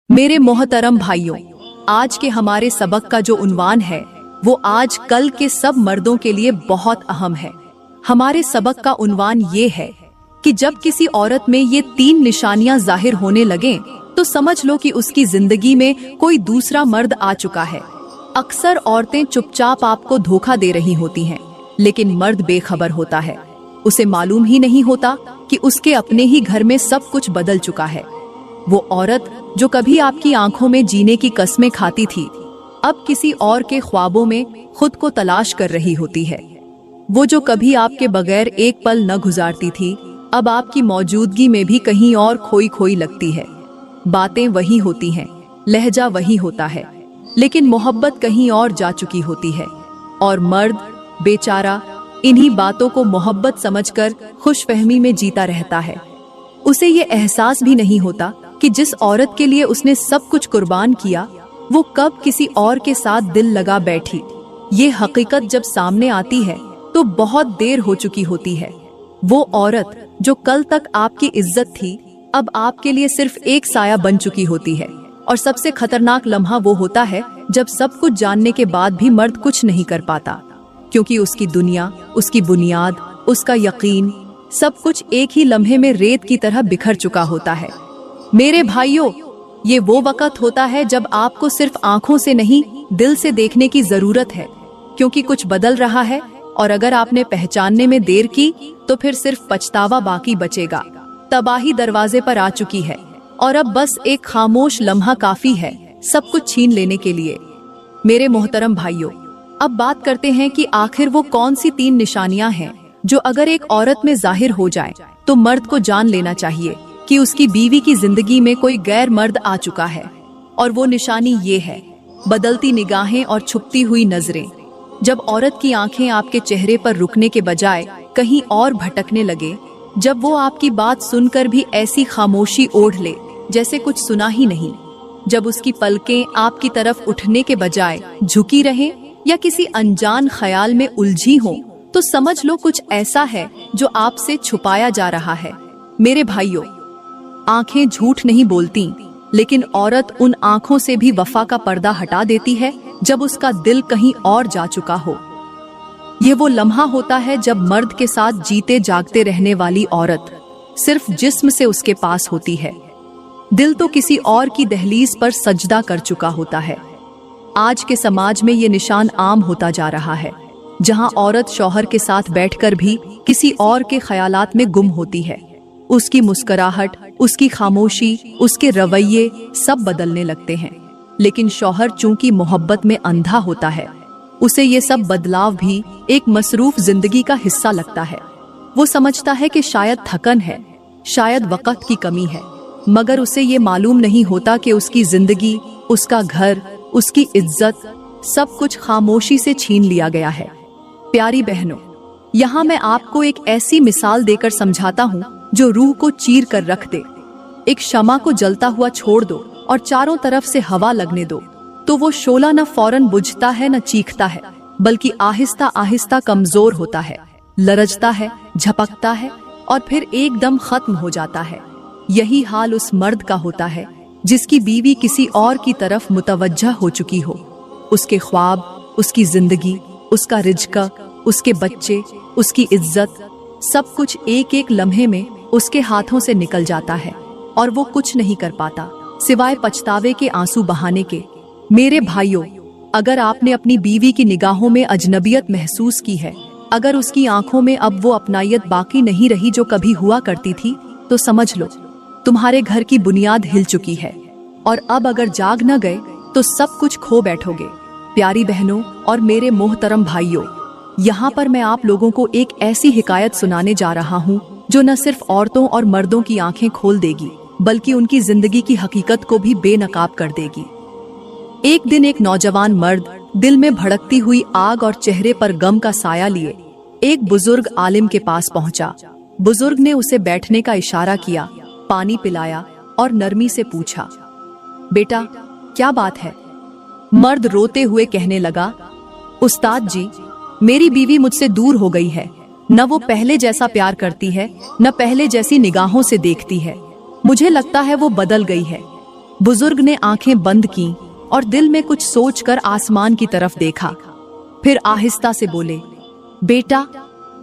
मेरे मोहतरम भाइयों, आज के हमारे सबक का जो उन्वान है वो आज कल के सब मर्दों के लिए बहुत अहम है। हमारे सबक का उन्वान ये है कि जब किसी औरत में ये 3 निशानियां जाहिर होने लगें तो समझ लो कि उसकी जिंदगी में कोई दूसरा मर्द आ चुका है। अक्सर औरतें चुपचाप आपको धोखा दे रही होती हैं, लेकिन मर्द बेखबर होता है। उसे मालूम ही नहीं होता कि उसके अपने ही घर में सब कुछ बदल चुका है। वो औरत जो कभी आपकी आंखों में जीने की कस्में खाती थी, अब किसी और के ख्वाबों में खुद को तलाश कर रही होती है। वो जो कभी आपके बगैर एक पल न गुजारती थी, अब आपकी मौजूदगी में भी कहीं और खोई खोई लगती है। बातें वही होती हैं, लहजा वही होता है, लेकिन मोहब्बत कहीं और जा चुकी होती है। और मर्द बेचारा इन्हीं बातों को मोहब्बत समझकर खुशफहमी में जीता रहता है। उसे ये एहसास भी नहीं होता कि जिस औरत के लिए उसने सब कुछ कुर्बान किया, वो कब किसी और के साथ दिल लगा बैठी। ये हकीकत जब सामने आती है तो बहुत देर हो चुकी होती है। वो औरत जो कल तक आपकी इज्जत थी, अब आपके लिए सिर्फ एक साया बन चुकी होती है। और सबसे खतरनाक लम्हा वो होता है जब सब कुछ जानने के बाद भी मर्द कुछ नहीं कर पाता, क्योंकि उसकी दुनिया, उसकी बुनियाद, उसका यकीन, सब कुछ एक ही लम्हे में रेत की तरह बिखर चुका होता है। मेरे भाइयों, ये वो वक्त होता है जब आपको सिर्फ आंखों से नहीं, दिल से देखने की जरूरत है, क्योंकि कुछ बदल रहा है। और अगर आपने पहचानने में देर की तो फिर सिर्फ पछतावा बाकी बचेगा। तबाही दरवाजे पर आ चुकी है और अब बस एक खामोश लम्हा काफी है सब कुछ छीन लेने के लिए। मेरे मोहतरम भाइयों, अब बात करते हैं कि आखिर वो कौन सी 3 निशानियां हैं जो अगर एक औरत में जाहिर हो जाए तो मर्द को जान लेना चाहिए कि उसकी बीवी की जिंदगी में कोई गैर मर्द आ चुका है। और वो निशानी ये है, बदलती निगाहें और छुपती हुई नजरें। जब औरत की आंखें आपके चेहरे पर रुकने के बजाय कहीं और भटकने लगे, जब वो आपकी बात सुनकर भी ऐसी खामोशी ओढ़ ले जैसे कुछ सुना ही नहीं, जब उसकी पलकें आपकी तरफ उठने के बजाय झुकी रहें या किसी अनजान ख्याल में उलझी हों, तो समझ लो कुछ ऐसा है जो आपसे छुपाया जा रहा है। मेरे भाइयों, आंखें झूठ नहीं बोलती, लेकिन औरत उन आंखों से भी वफा का पर्दा हटा देती है जब उसका दिल कहीं और जा चुका हो। ये वो लम्हा होता है जब मर्द के साथ जीते जागते रहने वाली औरत सिर्फ जिस्म से उसके पास होती है, दिल तो किसी और की दहलीज पर सजदा कर चुका होता है। आज के समाज में ये निशान आम होता जा रहा है, जहां औरत शौहर के साथ बैठकर भी किसी और के ख्यालात में गुम होती है। उसकी मुस्कुराहट, उसकी खामोशी, उसके रवैये सब बदलने लगते हैं, लेकिन शौहर चूंकि मोहब्बत में अंधा होता है, उसे ये सब बदलाव भी एक मसरूफ जिंदगी का हिस्सा लगता है। वो समझता है कि शायद थकन है, शायद वक्त की कमी है, मगर उसे ये मालूम नहीं होता कि उसकी जिंदगी, उसका घर, उसकी इज्जत, सब कुछ खामोशी से छीन लिया गया है। प्यारी बहनों, यहाँ मैं आपको एक ऐसी मिसाल देकर समझाता हूँ जो रूह को चीर कर रख दे। एक शमा को जलता हुआ छोड़ दो और चारों तरफ से हवा लगने दो, तो वो शोला न फौरन बुझता है न चीखता है, बल्कि आहिस्ता आहिस्ता कमजोर होता है, लरजता है, झपकता है और फिर एकदम खत्म हो जाता है। यही हाल उस मर्द का होता है जिसकी बीवी किसी और की तरफ मुतवज्जह हो चुकी हो। उसके ख्वाब, उसकी जिंदगी, उसका रिज़्क़, उसके बच्चे, उसकी इज्जत, सब कुछ एक एक लम्हे में उसके हाथों से निकल जाता है और वो कुछ नहीं कर पाता सिवाय पछतावे के आंसू बहाने के। मेरे भाइयों, अगर आपने अपनी बीवी की निगाहों में अजनबियत महसूस की है, अगर उसकी आंखों में अब वो अपनायत बाकी नहीं रही जो कभी हुआ करती थी, तो समझ लो तुम्हारे घर की बुनियाद हिल चुकी है और अब अगर जाग न गए तो सब कुछ खो बैठोगे। प्यारी बहनों और मेरे मोहतरम भाइयों, यहाँ पर मैं आप लोगों को एक ऐसी हिकायत सुनाने जा रहा हूँ जो न सिर्फ औरतों और मर्दों की आंखें खोल देगी, बल्कि उनकी जिंदगी की हकीकत को भी बेनकाब कर देगी। एक दिन एक नौजवान मर्द दिल में भड़कती हुई आग और चेहरे पर गम का साया लिए एक बुजुर्ग आलिम के पास पहुंचा। बुजुर्ग ने उसे बैठने का इशारा किया, पानी पिलाया और नरमी से पूछा, बेटा क्या बात है? मर्द रोते हुए कहने लगा, उस्ताद जी, मेरी बीवी मुझसे दूर हो गई है। न वो पहले जैसा प्यार करती है, न पहले जैसी निगाहों से देखती है। मुझे लगता है वो बदल गई है। बुजुर्ग ने आंखें बंद की और दिल में कुछ सोचकर आसमान की तरफ देखा। फिर आहिस्ता से बोले, बेटा,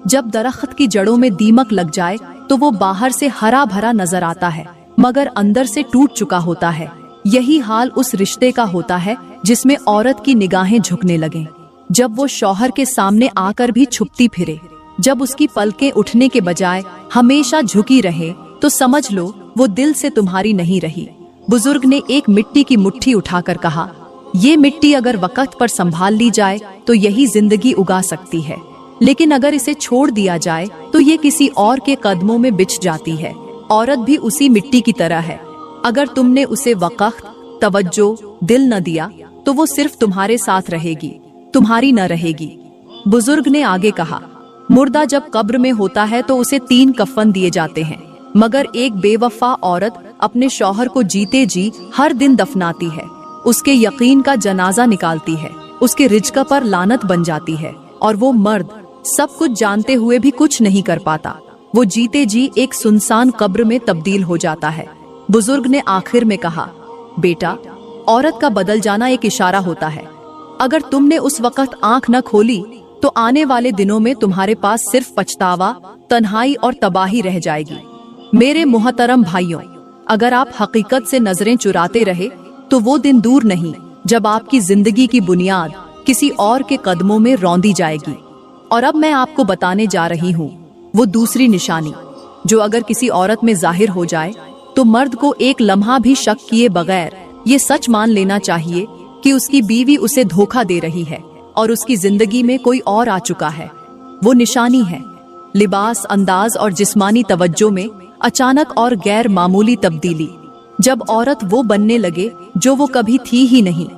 जब दरख्त की जड़ों में दीमक लग जाए तो वो बाहर से हरा भरा नजर आता है मगर अंदर से टूट चुका होता है। यही हाल उस रिश्ते का होता है जिसमें औरत की निगाहें झुकने लगें, जब वो शौहर के सामने आकर भी छुपती फिरे, जब उसकी पलकें उठने के बजाय हमेशा झुकी रहे, तो समझ लो वो दिल से तुम्हारी नहीं रही। बुजुर्ग ने एक मिट्टी की मुट्ठी उठाकर कहा, ये मिट्टी अगर वक्त पर संभाल ली जाए तो यही जिंदगी उगा सकती है, लेकिन अगर इसे छोड़ दिया जाए तो ये किसी और के कदमों में बिछ जाती है। औरत भी उसी मिट्टी की तरह है, अगर तुमने उसे वक्त, तवज्जो, दिल न दिया तो वो सिर्फ तुम्हारे साथ रहेगी, तुम्हारी न रहेगी। बुजुर्ग ने आगे कहा, मुर्दा जब कब्र में होता है तो उसे 3 कफन दिए जाते हैं, मगर एक बेवफा औरत अपने शौहर को जीते जी हर दिन दफनाती है, उसके यकीन का जनाजा निकालती है, उसके रिज्क पर लानत बन जाती है, और वो मर्द सब कुछ जानते हुए भी कुछ नहीं कर पाता। वो जीते जी एक सुनसान कब्र में तब्दील हो जाता है। बुजुर्ग ने आखिर में कहा, बेटा, औरत का बदल जाना एक इशारा होता है। अगर तुमने उस वक्त आंख न खोली तो आने वाले दिनों में तुम्हारे पास सिर्फ पछतावा, तन्हाई और तबाही रह जाएगी। मेरे मोहतरम भाइयों, अगर आप हकीकत से नजरें चुराते रहे तो वो दिन दूर नहीं जब आपकी जिंदगी की बुनियाद किसी और के कदमों में रौंदी जाएगी। और अब मैं आपको बताने जा रही हूँ वो दूसरी निशानी, जो अगर किसी औरत में जाहिर हो जाए तो मर्द को एक लम्हा भी शक किए बगैर ये सच मान लेना चाहिए कि उसकी बीवी उसे धोखा दे रही है और उसकी जिंदगी में कोई और आ चुका है। वो निशानी है लिबास, अंदाज और जिस्मानी तवज्जो में अचानक और गैर मामूली तब्दीली। जब औरत वो बनने लगे जो वो कभी थी ही नहीं,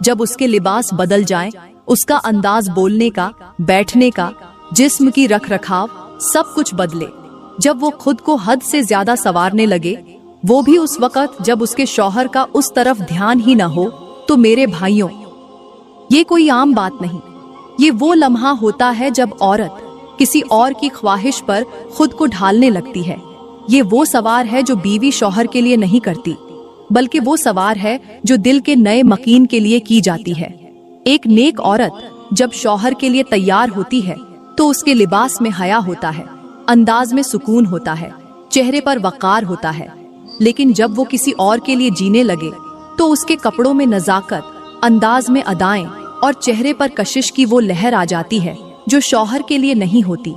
जब उसके लिबास बदल जाएं, उसका अंदाज बोलने का, बैठने का, जिस्म की रख रखाव सब कुछ बदले, जब वो खुद को हद से ज्यादा संवारने लगे, वो भी उस वक्त जब उसके शौहर का उस तरफ ध्यान ही न हो, तो मेरे भाइयों, ये कोई आम बात नहीं। ये वो लम्हा होता है जब औरत किसी और की ख्वाहिश पर खुद को ढालने लगती है। ये वो सवार है जो बीवी शौहर के लिए नहीं करती, बल्कि वो सवार है जो दिल के नए मकीन के लिए की जाती है। एक नेक औरत जब शौहर के लिए तैयार होती है तो उसके लिबास में हया होता है, अंदाज में सुकून होता है, चेहरे पर वक़ार होता है। लेकिन जब वो किसी और के लिए जीने लगे तो उसके कपड़ों में नजाकत, अंदाज में अदाएं और चेहरे पर कशिश की वो लहर आ जाती है जो शौहर के लिए नहीं होती।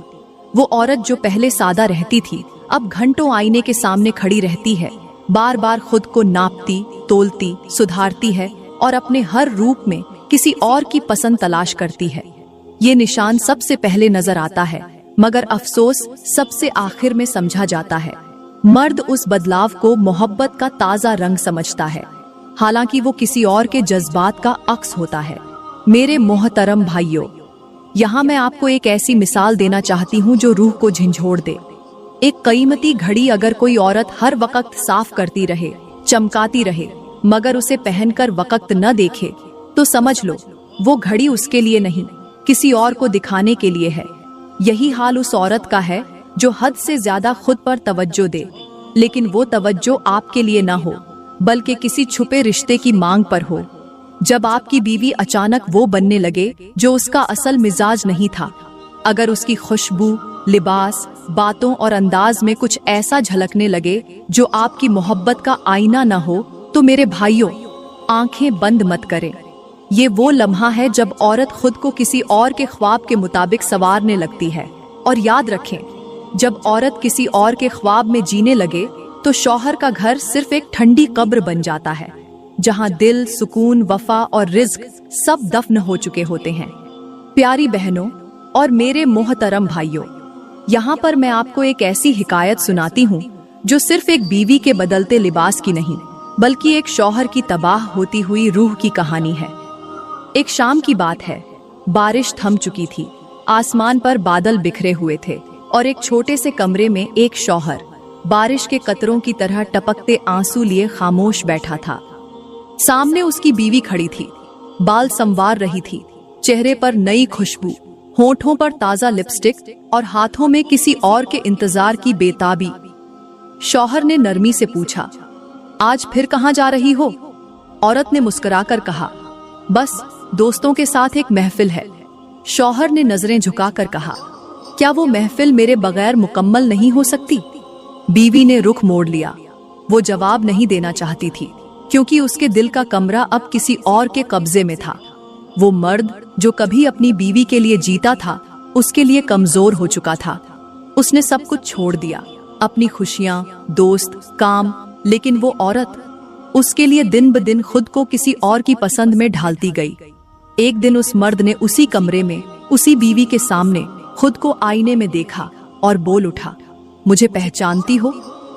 वो औरत जो पहले सादा रहती थी अब घंटों आईने के सामने खड़ी रहती है, बार बार खुद को नापती, तोलती, सुधारती है और अपने हर रूप में किसी और की पसंद तलाश करती है। ये निशान सबसे पहले नजर आता है, मगर अफसोस सबसे आखिर में समझा जाता है। मर्द उस बदलाव को मोहब्बत का ताजा रंग समझता है, हालांकि वो किसी और के जज्बात का अक्स होता है। मेरे मोहतरम भाइयों, यहाँ मैं आपको एक ऐसी मिसाल देना चाहती हूँ जो रूह को झंझोड़ दे। एक कीमती घड़ी अगर कोई औरत हर वक्त साफ करती रहे, चमकाती रहे, मगर उसे पहनकर वक्त न देखे, तो समझ लो वो घड़ी उसके लिए नहीं, किसी और को दिखाने के लिए है। यही हाल उस औरत का है जो हद से ज्यादा खुद पर तवज्जो दे, लेकिन वो तवज्जो आपके लिए ना हो, बल्कि किसी छुपे रिश्ते की मांग पर हो। जब आपकी बीवी अचानक वो बनने लगे जो उसका असल मिजाज नहीं था, अगर उसकी खुशबू, लिबास, बातों और अंदाज में कुछ ऐसा झलकने लगे जो आपकी मोहब्बत का आईना न हो, तो मेरे भाइयों, आंखें बंद मत करें। ये वो लम्हा है जब औरत खुद को किसी और के ख्वाब के मुताबिक संवारने लगती है। और याद रखें, जब औरत किसी और के ख्वाब में जीने लगे तो शौहर का घर सिर्फ एक ठंडी कब्र बन जाता है, जहां दिल, सुकून, वफा और रिज्क सब दफन हो चुके होते हैं। प्यारी बहनों और मेरे मोहतरम भाइयों, यहाँ पर मैं आपको एक ऐसी हिकायत सुनाती हूँ जो सिर्फ एक बीवी के बदलते लिबास की नहीं, बल्कि एक शौहर की तबाह होती हुई रूह की कहानी है। एक शाम की बात है, बारिश थम चुकी थी, आसमान पर बादल बिखरे हुए थे और एक छोटे से कमरे में एक शौहर बारिश के कतरों की तरह टपकते आंसू लिए खामोश बैठा था। सामने उसकी बीवी खड़ी थी, बाल संवार रही थी, चेहरे पर नई खुशबू, होठों पर ताजा लिपस्टिक और हाथों में किसी और के इंतजार की बेताबी। शौहर ने नरमी से पूछा, आज फिर कहाँ जा रही हो? औरत ने मुस्कुराकर कहा, बस दोस्तों के साथ एक महफिल है। शौहर ने नजरें झुकाकर कहा, क्या वो महफिल मेरे बगैर मुकम्मल नहीं हो सकती? बीवी ने रुख मोड़ लिया। वो जवाब नहीं देना चाहती थी, क्योंकि उसके दिल का कमरा अब किसी और के कब्जे में था। वो मर्द जो कभी अपनी बीवी के लिए जीता था, उसके लिए कमजोर हो चुका था। उसने सब कुछ छोड़ दिया, अपनी खुशियां, दोस्त, काम, लेकिन वो औरत उसके लिए दिन ब दिन खुद को किसी और की पसंद में ढालती गई। एक दिन उस मर्द ने उसी कमरे में, उसी बीवी के सामने खुद को आईने में देखा और बोल उठा, मुझे पहचानती हो?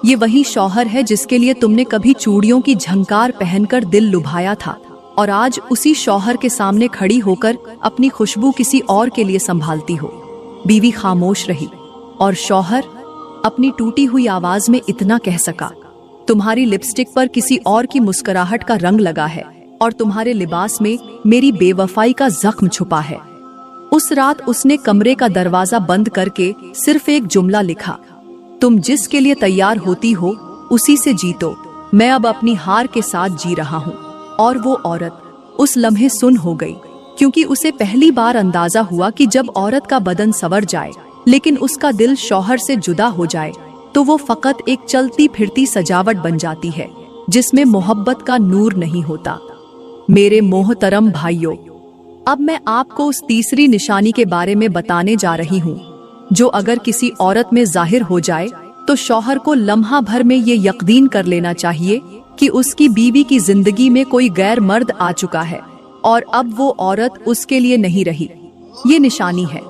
ये वही शौहर है जिसके लिए तुमने कभी चूड़ियों की झंकार पहनकर दिल लुभाया था, और आज उसी शौहर के सामने खड़ी होकर अपनी खुशबू किसी और के लिए संभालती हो। बीवी खामोश रही और शौहर अपनी टूटी हुई आवाज में इतना कह सका, तुम्हारी लिपस्टिक पर किसी और की मुस्कुराहट का रंग लगा है और तुम्हारे लिबास में मेरी बेवफाई का जख्म छुपा है। उस रात उसने कमरे का दरवाजा बंद करके सिर्फ एक जुमला लिखा, तुम जिसके लिए तैयार होती हो उसी से जीतो, मैं अब अपनी हार के साथ जी रहा हूँ। और वो औरत उस लम्हे सुन हो गई, क्योंकि उसे पहली बार अंदाजा हुआ कि जब औरत का बदन संवर जाए लेकिन उसका दिल शौहर से जुदा हो जाए तो वो फकत एक चलती फिरती सजावट बन जाती है, जिसमें मोहब्बत का नूर नहीं होता। मेरे मोहतरम भाइयों, अब मैं आपको उस तीसरी निशानी के बारे में बताने जा रही हूँ, जो अगर किसी औरत में जाहिर हो जाए तो शौहर को लम्हा भर में ये यकीन कर लेना चाहिए कि उसकी बीवी की जिंदगी में कोई गैर मर्द आ चुका है और अब वो औरत उसके लिए नहीं रही। ये निशानी है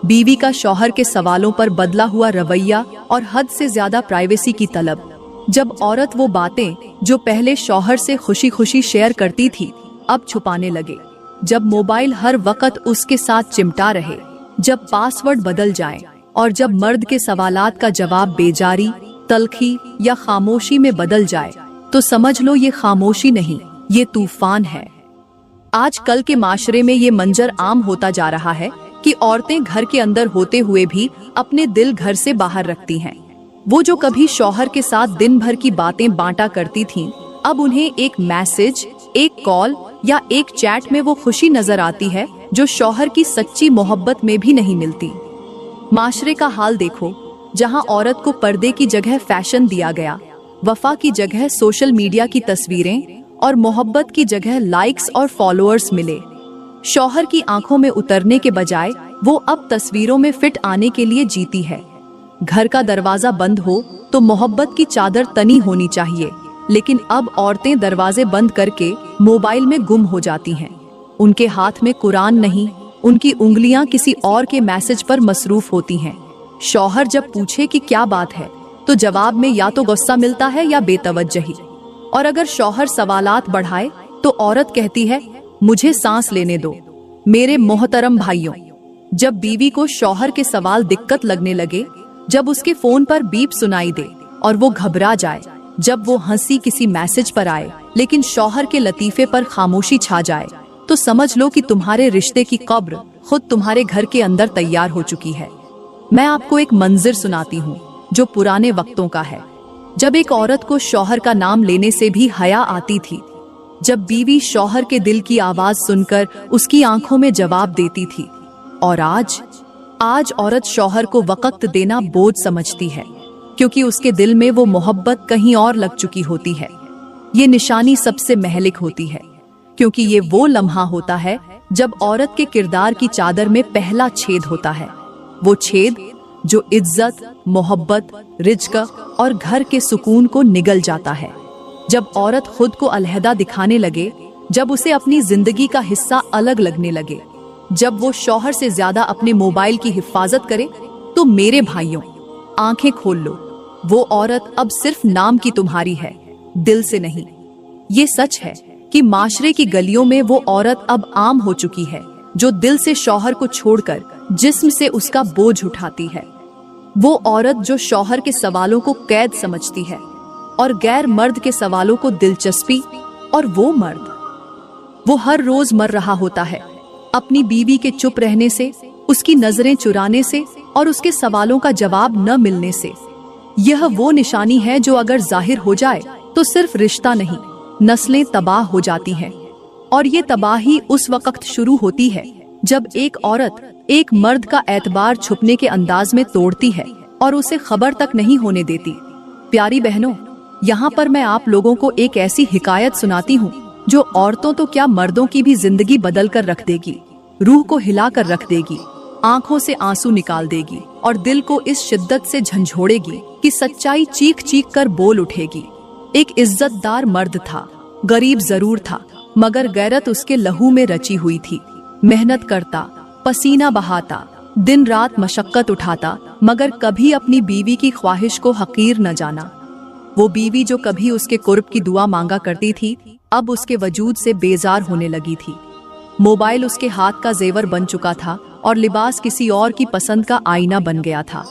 बीवी का शौहर के सवालों पर बदला हुआ रवैया और हद से ज्यादा प्राइवेसी की तलब। जब औरत वो बातें जो पहले शौहर से खुशी खुशी शेयर करती थी, अब छुपाने लगे। जब मोबाइल हर वक्त उसके साथ चिमटा रहे, जब पासवर्ड बदल जाए और जब मर्द के सवालात का जवाब बेजारी, तलखी या खामोशी में बदल जाए, तो समझ लो ये खामोशी नहीं, ये तूफान है। आज कल के माशरे में ये मंजर आम होता जा रहा है कि औरतें घर के अंदर होते हुए भी अपने दिल घर से बाहर रखती हैं। वो जो कभी शौहर के साथ दिन भर की बातें बांटा करती थीं, अब उन्हें एक मैसेज, एक कॉल या एक चैट में वो खुशी नजर आती है जो शौहर की सच्ची मोहब्बत में भी नहीं मिलती। माशरे का हाल देखो, जहां औरत को पर्दे की जगह फैशन दिया गया, वफा की जगह सोशल मीडिया की तस्वीरें और मोहब्बत की जगह लाइक्स और फॉलोअर्स मिले। शौहर की आंखों में उतरने के बजाय वो अब तस्वीरों में फिट आने के लिए जीती है। घर का दरवाजा बंद हो तो मोहब्बत की चादर तनी होनी चाहिए, लेकिन अब औरतें दरवाजे बंद करके मोबाइल में गुम हो जाती हैं। उनके हाथ में कुरान नहीं, उनकी उंगलियां किसी और के मैसेज पर मसरूफ होती हैं। शौहर जब पूछे कि क्या बात है, तो जवाब में या तो गुस्सा मिलता है या बेतवज्जही। और अगर शौहर सवालात बढ़ाए तो औरत कहती है, मुझे सांस लेने दो। मेरे मोहतरम भाइयों, जब बीवी को शौहर के सवाल दिक्कत लगने लगे, जब उसके फोन पर बीप सुनाई दे और वो घबरा जाए, जब वो हंसी किसी मैसेज पर आए लेकिन शौहर के लतीफे पर खामोशी छा जाए, तो समझ लो कि तुम्हारे रिश्ते की कब्र खुद तुम्हारे घर के अंदर तैयार हो चुकी है। मैं आपको एक मंजिर सुनाती हूँ जो पुराने वक्तों का है, जब एक औरत को शौहर का नाम लेने से भी हया आती थी, जब बीवी शौहर के दिल की आवाज सुनकर उसकी आंखों में जवाब देती थी। और आज औरत शौहर को वक्त देना बोझ समझती है, क्योंकि उसके दिल में वो मोहब्बत कहीं और लग चुकी होती है। ये निशानी सबसे महलिक होती है, क्योंकि ये वो लम्हा होता है जब औरत के किरदार की चादर में पहला छेद होता है। वो छेद जो इज्जत, मोहब्बत, रिज्क और घर के सुकून को निगल जाता है। जब औरत खुद को अलहदा दिखाने लगे, जब उसे अपनी जिंदगी का हिस्सा अलग लगने लगे, जब वो शौहर से ज्यादा अपने मोबाइल की हिफाजत करे, तो मेरे भाइयों, आंखें खोल लो। वो औरत अब सिर्फ नाम की तुम्हारी है, दिल से नहीं। ये सच है कि माशरे की गलियों में वो औरत अब आम हो चुकी है, जो दिल से शौहर को छोड़कर जिस्म से उसका बोझ उठाती है। वो औरत जो शौहर के सवालों को कैद समझती है और गैर मर्द के सवालों को दिलचस्पी। और वो मर्द, वो हर रोज मर रहा होता है अपनी बीवी के चुप रहने से, उसकी नजरें चुराने से और उसके सवालों का जवाब न मिलने से। यह वो निशानी है जो अगर जाहिर हो जाए तो सिर्फ रिश्ता नहीं, नस्लें तबाह हो जाती हैं। और ये तबाही उस वक्त शुरू होती है जब एक औरत एक मर्द का एतबार छुपने के अंदाज में तोड़ती है और उसे खबर तक नहीं होने देती। प्यारी बहनों, यहाँ पर मैं आप लोगों को एक ऐसी हिकायत सुनाती हूँ जो औरतों तो क्या, मर्दों की भी जिंदगी बदल कर रख देगी, रूह को हिला कर रख देगी, आंखों से आंसू निकाल देगी और दिल को इस शिद्दत से झंझोड़ेगी कि सच्चाई चीख चीख कर बोल उठेगी। एक इज्जतदार मर्द था, गरीब जरूर था, मगर गैरत उसके लहू में रची हुई थी। मेहनत करता, पसीना बहाता, दिन रात मशक्कत उठाता, मगर कभी अपनी बीवी की ख्वाहिश को हकीर न जाना। वो बीवी जो कभी उसके कुर्ब की दुआ मांगा करती थी, अब उसके वजूद से बेजार होने लगी थी। मोबाइल उसके हाथ का जेवर बन चुका था और लिबास किसी और की पसंद का आईना बन गया था।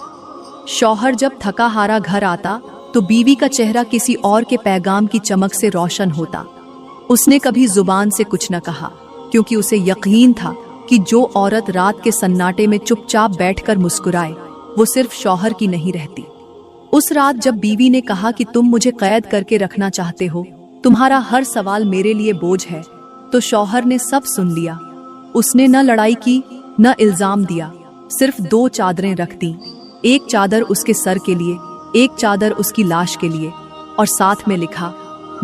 शौहर जब थका हारा घर आता तो बीवी का चेहरा किसी और के पैगाम की चमक से रोशन होता। उसने कभी जुबान से कुछ न कहा, क्योंकि उसे यकीन था कि जो औरत रात के सन्नाटे में चुपचाप बैठकर मुस्कुराए, वो सिर्फ शौहर की नहीं रहती। उस रात जब बीवी ने कहा कि तुम मुझे कैद करके रखना चाहते हो, तुम्हारा हर सवाल मेरे लिए बोझ है, तो शौहर ने सब सुन लिया। उसने न लड़ाई की, न इल्जाम दिया, सिर्फ 2 चादरें रख दी। एक चादर उसके सर के लिए, एक चादर उसकी लाश के लिए, और साथ में लिखा,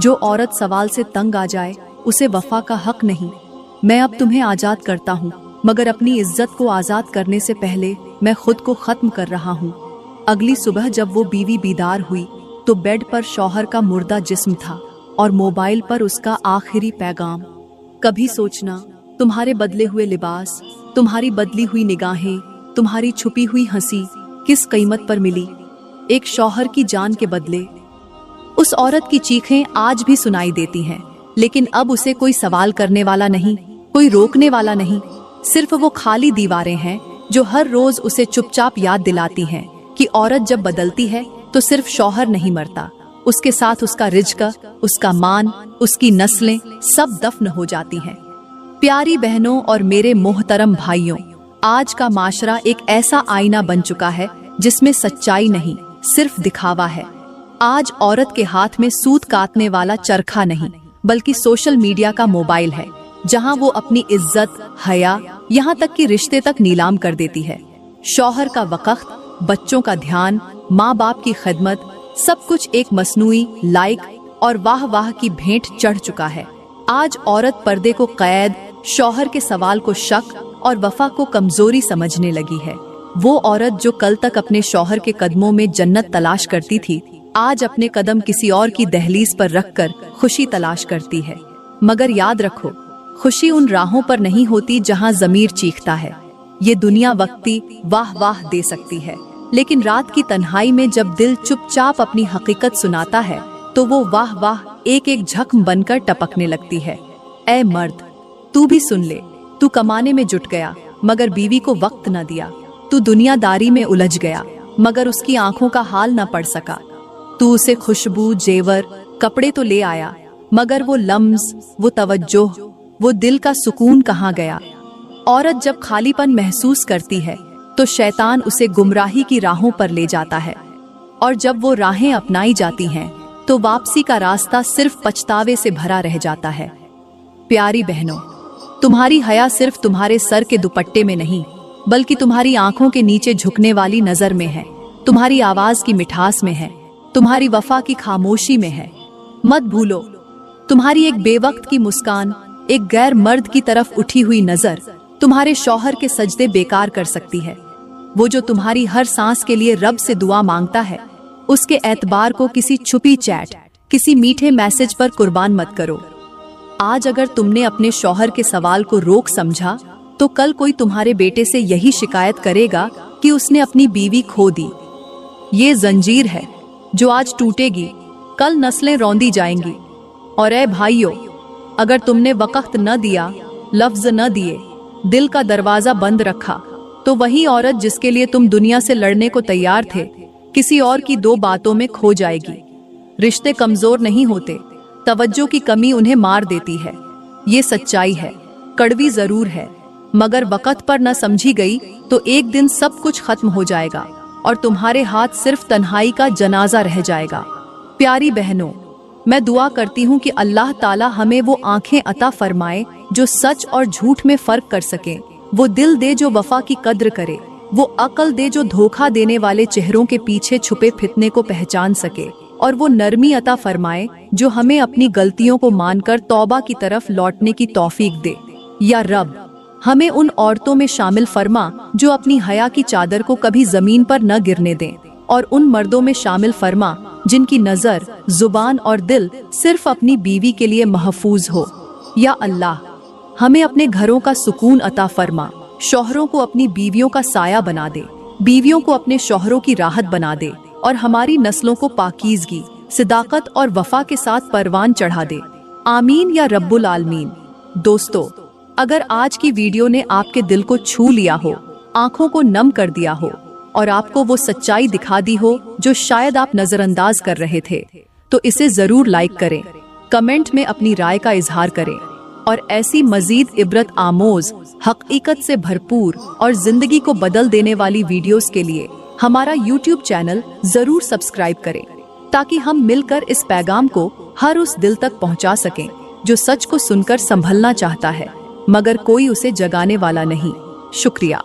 जो औरत सवाल से तंग आ जाए उसे वफा का हक नहीं। मैं अब तुम्हें आजाद करता हूँ, मगर अपनी इज्जत को आजाद करने से पहले मैं खुद को खत्म कर रहा हूँ। अगली सुबह जब वो बीवी बीदार हुई तो बेड पर शौहर का मुर्दा जिस्म था और मोबाइल पर उसका आखिरी पैगाम, कभी सोचना तुम्हारे बदले हुए लिबास, तुम्हारी बदली हुई निगाहें, तुम्हारी छुपी हुई हंसी किस कीमत पर मिली, एक शौहर की जान के बदले। उस औरत की चीखें आज भी सुनाई देती हैं, लेकिन अब उसे कोई सवाल करने वाला नहीं, कोई रोकने वाला नहीं। सिर्फ वो खाली दीवारें हैं जो हर रोज उसे चुपचाप याद दिलाती हैं कि औरत जब बदलती है तो सिर्फ शौहर नहीं मरता, उसके साथ उसका रिज्क, उसका मान, उसकी नस्लें सब दफन हो जाती हैं। प्यारी बहनों और मेरे मोहतरम भाइयों, आज का माशरा एक ऐसा आईना बन चुका है जिसमें सच्चाई नहीं, सिर्फ दिखावा है। आज औरत के हाथ में सूत काटने वाला चरखा नहीं, बल्कि सोशल मीडिया का मोबाइल है, जहां वो अपनी इज्जत, हया, यहाँ तक कि रिश्ते तक नीलाम कर देती है। शौहर का वक़्त, बच्चों का ध्यान, माँ बाप की खिदमत, सब कुछ एक मसनूई लाइक और वाह वाह की भेंट चढ़ चुका है। आज औरत पर्दे को कैद, शौहर के सवाल को शक और वफा को कमजोरी समझने लगी है। वो औरत जो कल तक अपने शौहर के कदमों में जन्नत तलाश करती थी, आज अपने कदम किसी और की दहलीज पर रखकर खुशी तलाश करती है। मगर याद रखो, खुशी उन राहों पर नहीं होती जहां ज़मीर चीखता है। ये दुनिया वक्ती वाह वाह दे सकती है, लेकिन रात की तन्हाई में जब दिल चुपचाप अपनी हकीकत सुनाता है तो वो वाह वाह एक एक झख्म बनकर टपकने लगती है। ऐ मर्द, तू भी सुन ले, तू कमाने में जुट गया मगर बीवी को वक्त न दिया। तू दुनियादारी में उलझ गया मगर उसकी आंखों का हाल न पढ़ सका। तू उसे खुशबू, जेवर, कपड़े तो ले आया, मगर वो लम्स, वो तवज्जो, वो दिल का सुकून कहाँ गया। औरत जब खालीपन महसूस करती है तो शैतान उसे गुमराही की राहों पर ले जाता है, और जब वो राहें अपनाई जाती हैं तो वापसी का रास्ता सिर्फ पछतावे से भरा रह जाता है। प्यारी बहनों, तुम्हारी हया सिर्फ तुम्हारे सर के दुपट्टे में नहीं, बल्कि तुम्हारी आंखों के नीचे झुकने वाली नजर में है, तुम्हारी आवाज की मिठास में है, तुम्हारी वफा की खामोशी में है। मत भूलो, तुम्हारी एक बेवक्त की मुस्कान, एक गैर मर्द की तरफ उठी हुई नजर तुम्हारे शौहर के सजदे बेकार कर सकती है। वो जो तुम्हारी हर सांस के लिए रब से दुआ मांगता है, उसके एतबार को किसी छुपी चैट, किसी मीठे मैसेज पर कुर्बान मत करो। आज अगर तुमने अपने शौहर के सवाल को रोक समझा तो कल कोई तुम्हारे बेटे से यही शिकायत करेगा कि उसने अपनी बीवी खो दी। ये जंजीर है जो आज टूटेगी, कल नस्लें रौंदी जाएंगी। और ऐ भाइयों, अगर तुमने वक़्त न दिया, लफ्ज न दिए, दिल का दरवाजा बंद रखा, तो वही औरत जिसके लिए तुम दुनिया से लड़ने को तैयार थे, किसी और की 2 बातों में खो जाएगी। रिश्ते कमजोर नहीं होते, तवज्जो की कमी उन्हें मार देती है। ये सच्चाई है, कड़वी जरूर है, मगर वक़्त पर न समझी गई तो एक दिन सब कुछ खत्म हो जाएगा और तुम्हारे हाथ सिर्फ तन्हाई का जनाजा रह जाएगा। प्यारी बहनों, मैं दुआ करती हूँ कि अल्लाह ताला हमें वो आंखें अता फरमाए जो सच और झूठ में फर्क कर सके, वो दिल दे जो वफा की कद्र करे, वो अक्ल दे जो धोखा देने वाले चेहरों के पीछे छुपे फितने को पहचान सके, और वो नरमी अता फरमाए जो हमें अपनी गलतियों को मानकर तौबा की तरफ लौटने की तौफीक दे। या रब, हमें उन औरतों में शामिल फरमा जो अपनी हया की चादर को कभी जमीन पर न गिरने दें, और उन मर्दों में शामिल फरमा जिनकी नजर, जुबान और दिल सिर्फ अपनी बीवी के लिए महफूज हो। या अल्लाह, हमें अपने घरों का सुकून अता फरमा, शौहरों को अपनी बीवियों का साया बना दे, बीवियों को अपने शौहरों की राहत बना दे, और हमारी नस्लों को पाकीज़गी, सिदाकत और वफा के साथ परवान चढ़ा दे। आमीन या रब्बुल आलमीन। दोस्तों, अगर आज की वीडियो ने आपके दिल को छू लिया हो, आंखों को नम कर दिया हो, और आपको वो सच्चाई दिखा दी हो जो शायद आप नजरअंदाज कर रहे थे, तो इसे जरूर लाइक करें, कमेंट में अपनी राय का इजहार करें, और ऐसी मजीद इबरत आमोज, हकीकत से भरपूर और जिंदगी को बदल देने वाली वीडियोस के लिए हमारा YouTube चैनल जरूर सब्सक्राइब करें, ताकि हम मिलकर इस पैगाम को हर उस दिल तक पहुंचा सकें जो सच को सुनकर संभलना चाहता है, मगर कोई उसे जगाने वाला नहीं। शुक्रिया।